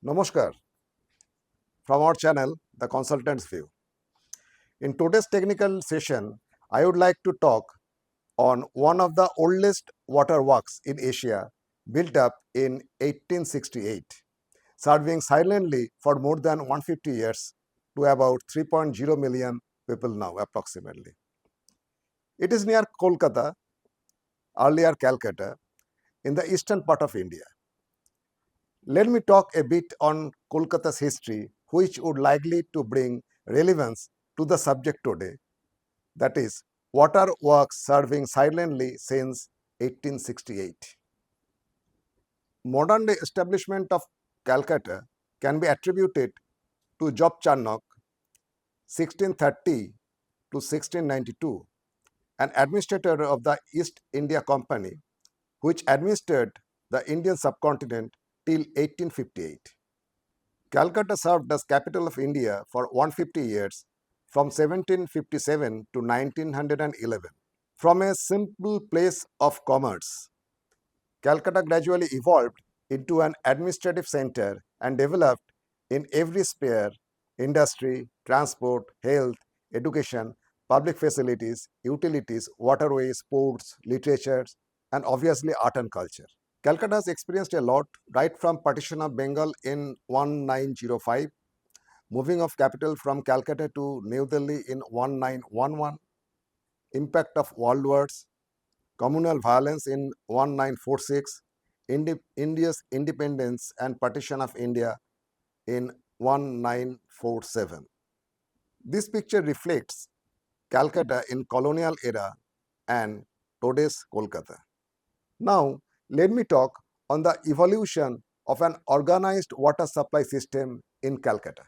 Namaskar from our channel, The Consultant's View. In today's technical session, I would like to talk on one of the oldest water works in Asia, built up in 1868, serving silently for more than 150 years to about 3.0 million people now approximately. It is near Kolkata, earlier Calcutta, in the eastern part of India. Let me talk a bit on Kolkata's history, which would likely to bring relevance to the subject today, that is, water works serving silently since 1868. Modern day establishment of Calcutta can be attributed to Job Charnock 1630 to 1692, an administrator of the East India Company, which administered the Indian subcontinent till 1858. Calcutta served as capital of India for 150 years from 1757 to 1911. From a simple place of commerce, Calcutta gradually evolved into an administrative center and developed in every sphere: industry, transport, health, education, public facilities, utilities, waterways, ports, literature, and obviously art and culture. Calcutta has experienced a lot right from partition of Bengal in 1905, moving of capital from Calcutta to New Delhi in 1911, impact of world wars, communal violence in 1946, India's independence and partition of India in 1947. This picture reflects Calcutta in colonial era and today's Kolkata. Now, let me talk on the evolution of an organized water supply system in Calcutta.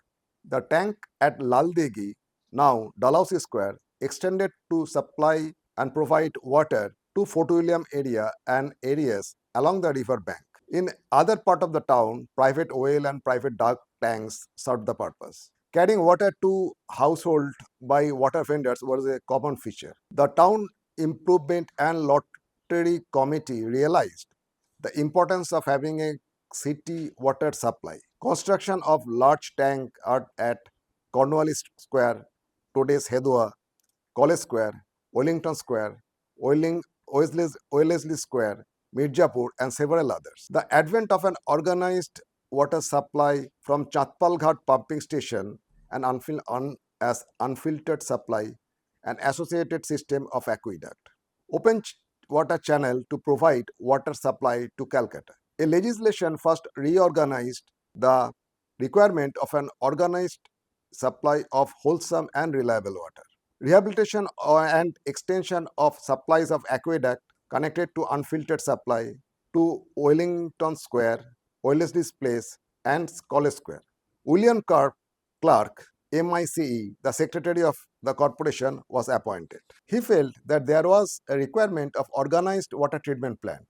The tank at Lal Degi, now Dalhousie Square, extended to supply and provide water to Fort William area and areas along the river bank. In other part of the town, private well and private dark tanks served the purpose. Carrying water to household by water vendors was a common feature. The town improvement and lottery committee realized the importance of having a city water supply. Construction of large tank at Cornwallis Square, today's Hedua, College Square, Wellington Square, Wellesley Square, Mirzapur, and several others. The advent of an organized water supply from Chatpal Ghat pumping station and as unfiltered supply, an associated system of aqueduct. Open water channel to provide water supply to Calcutta. A legislation first reorganized the requirement of an organized supply of wholesome and reliable water. Rehabilitation and extension of supplies of aqueduct connected to unfiltered supply to Wellington Square, Wellesley Place, and College Square. William Clark, MICE, the secretary of the corporation, was appointed. He felt that there was a requirement of organized water treatment plant.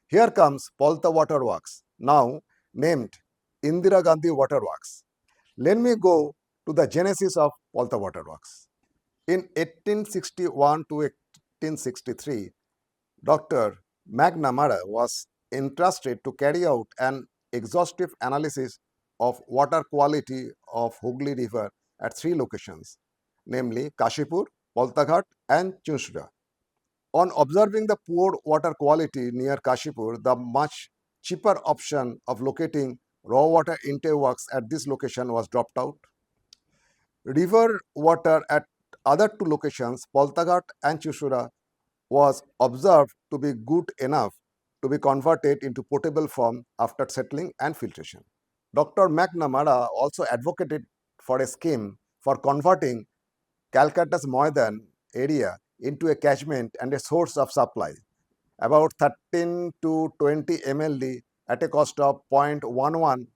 Here comes Palta Water Works, now named Indira Gandhi Water Works. Let me go to the genesis of Palta Water Works. In 1861 to 1863, Dr. McNamara was entrusted to carry out an exhaustive analysis of water quality of Hooghly River at three locations, namely Kashipur, Paltaghat, and Chunchura. On observing the poor water quality near Kashipur, the much cheaper option of locating raw water intake works at this location was dropped out. River water at other two locations, Paltaghat and Chushura, was observed to be good enough to be converted into potable form after settling and filtration. Dr. McNamara also advocated for a scheme for converting Calcutta's Moydan area into a catchment and a source of supply, about 13 to 20 mld at a cost of 0.11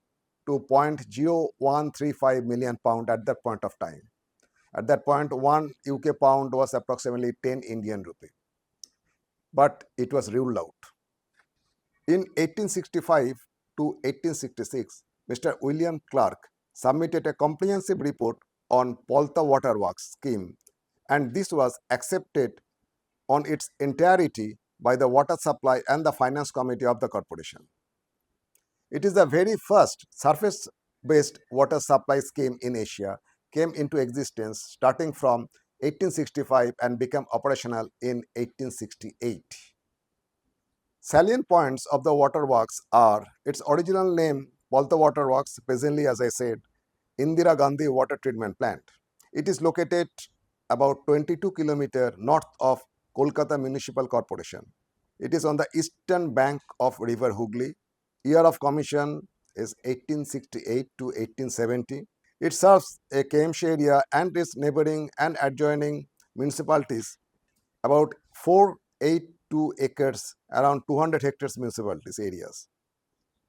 to 0.0135 million pound at that point of time. At that point, 1 UK pound was approximately 10 Indian rupee. But it was ruled out. In 1865 to 1866, Mr. William Clark submitted a comprehensive report on Palta Water Works scheme, and this was accepted on its entirety by the Water Supply and the Finance Committee of the corporation. It is the very first surface-based water supply scheme in Asia, came into existence starting from 1865 and became operational in 1868. Salient points of the waterworks are its original name, Palta Water Works, presently, as I said, Indira Gandhi Water Treatment Plant. It is located about 22 kilometers north of Kolkata Municipal Corporation. It is on the eastern bank of River Hooghly. Year of commission is 1868 to 1870. It serves a KMC area and its neighboring and adjoining municipalities, about 482 acres, around 200 hectares municipalities areas.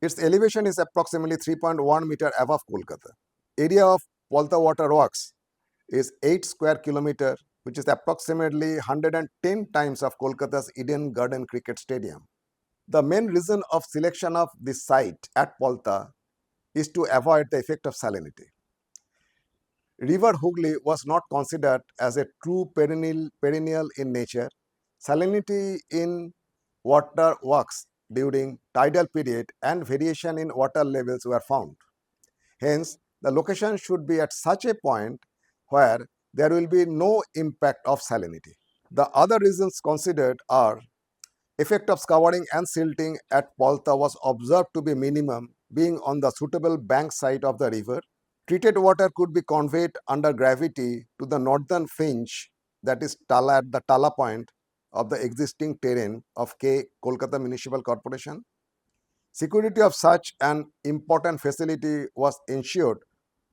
Its elevation is approximately 3.1 meter above Kolkata. Area of Palta Water Works is 8 square kilometer, which is approximately 110 times of Kolkata's Eden Garden Cricket Stadium. The main reason of selection of this site at Palta is to avoid the effect of salinity. River Hooghly was not considered as a true perennial in nature. Salinity in water works during tidal period and variation in water levels were found. Hence, the location should be at such a point where there will be no impact of salinity. The other reasons considered are effect of scouring and silting at Palta was observed to be minimum, being on the suitable bank side of the river. Treated water could be conveyed under gravity to the northern fringe, that is Tala, at the Tala point of the existing terrain of Kolkata Municipal Corporation. Security of such an important facility was ensured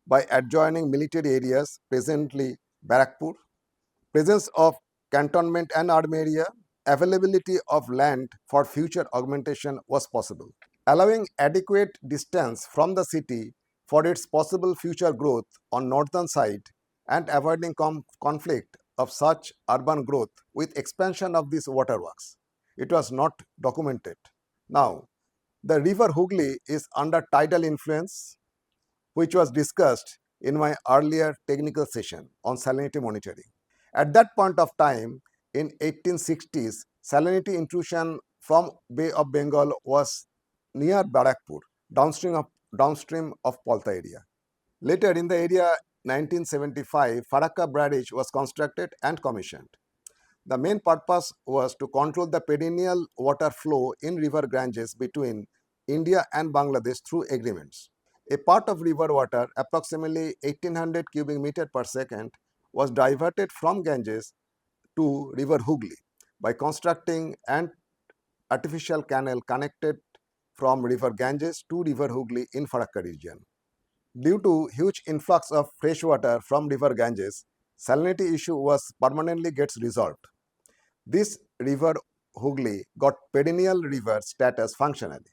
by adjoining military areas, presently Barakpur, presence of cantonment and army area, availability of land for future augmentation was possible, allowing adequate distance from the city for its possible future growth on northern side and avoiding conflict of such urban growth with expansion of these waterworks. It was not documented. Now, the river Hooghly is under tidal influence, which was discussed in my earlier technical session on salinity monitoring. At that point of time, in 1860s, salinity intrusion from Bay of Bengal was near Barakpur, downstream of Palta area. Later in the area 1975, Farakka Barrage was constructed and commissioned. The main purpose was to control the perennial water flow in river Ganges between India and Bangladesh through agreements. A part of river water, approximately 1800 cubic meter per second, was diverted from Ganges to river Hooghly by constructing an artificial canal connected from river Ganges to river Hooghly in Farakka region. Due to huge influx of fresh water from river Ganges, salinity issue was permanently gets resolved. This river Hooghly got perennial river status functionally.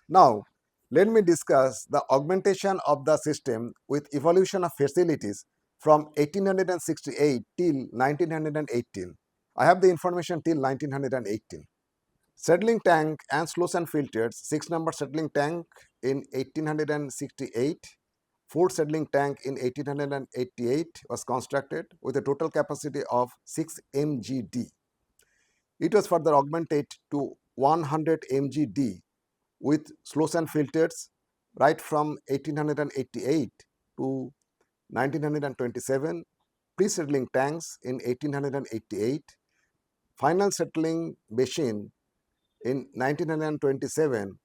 Now, let me discuss the augmentation of the system with evolution of facilities from 1868 till 1918. I have the information till 1918. Settling tank and sluice and filters, 6 number settling tank in 1868, 4th settling tank in 1888 was constructed with a total capacity of 6 mgd. It was further augmented to 100 mgd with sluice and filters right from 1888 to 1927, pre-settling tanks in 1888, final settling basin in 1927,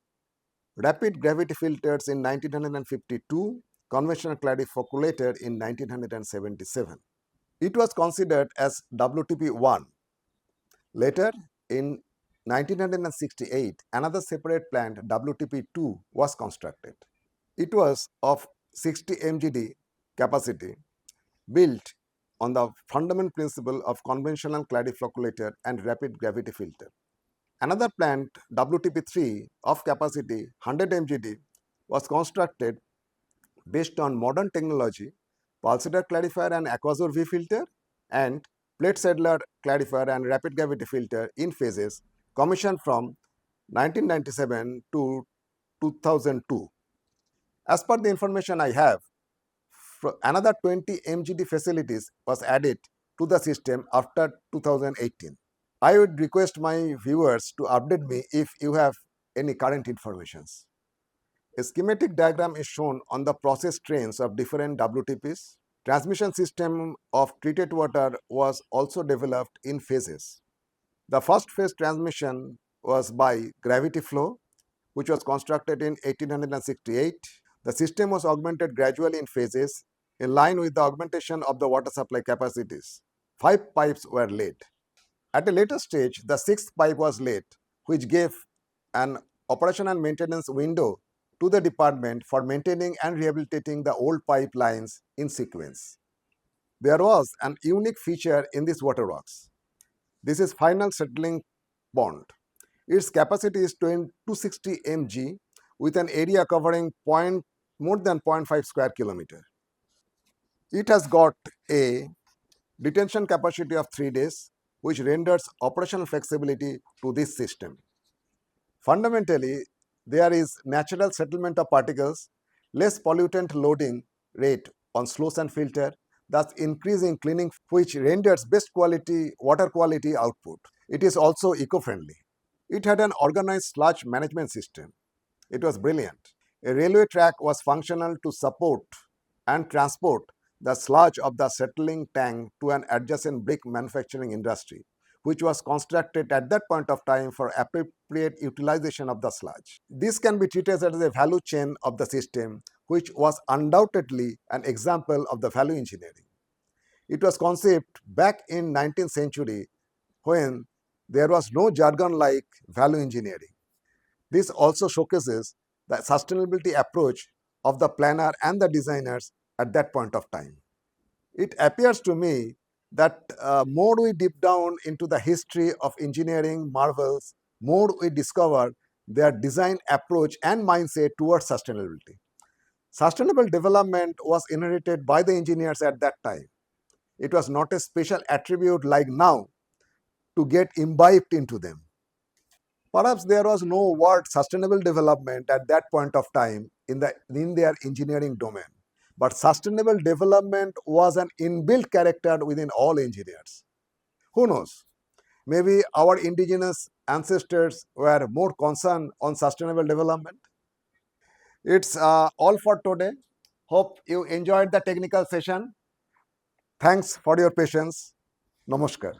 rapid gravity filters in 1952, conventional clarificator in 1977. It was considered as WTP1. Later, in 1968, another separate plant, WTP2, was constructed. It was of 60 mgd capacity, built on the fundamental principle of conventional clarificator and rapid gravity filter. Another plant, WTP3, of capacity 100 mgd, was constructed based on modern technology, pulsator clarifier and aquazor V filter, and plate settler clarifier and rapid gravity filter in phases, commissioned from 1997 to 2002. As per the information I have, another 20 mgd facilities was added to the system after 2018. I would request my viewers to update me if you have any current informations. A schematic diagram is shown on the process trains of different WTPs. Transmission system of treated water was also developed in phases. The first phase transmission was by gravity flow, which was constructed in 1868. The system was augmented gradually in phases in line with the augmentation of the water supply capacities. 5 pipes were laid. At a later stage, the sixth pipe was laid, which gave an operation and maintenance window to the department for maintaining and rehabilitating the old pipelines in sequence. There was an unique feature in this waterworks. This is final settling pond. Its capacity is 260 mg with an area covering more than zero point 0.5 square kilometer. It has got a detention capacity of 3 days, which renders operational flexibility to this system. Fundamentally, there is natural settlement of particles, less pollutant loading rate on sluice and filter, thus increasing cleaning, which renders best quality water quality output. It is also eco-friendly. It had an organized sludge management system. It was brilliant. A railway track was functional to support and transport the sludge of the settling tank to an adjacent brick manufacturing industry, which was constructed at that point of time for appropriate utilization of the sludge. This can be treated as a value chain of the system, which was undoubtedly an example of the value engineering. It was conceived back in 19th century when there was no jargon like value engineering. This also showcases the sustainability approach of the planner and the designers at that point of time. It appears to me that more we deep down into the history of engineering marvels, more we discover their design approach and mindset towards sustainability. Sustainable development was inherited by the engineers at that time. It was not a special attribute like now to get imbibed into them. Perhaps there was no word sustainable development at that point of time in their engineering domain. But sustainable development was an inbuilt character within all engineers. Who knows? Maybe our indigenous ancestors were more concerned on sustainable development. It's all for today. Hope you enjoyed the technical session. Thanks for your patience. Namaskar.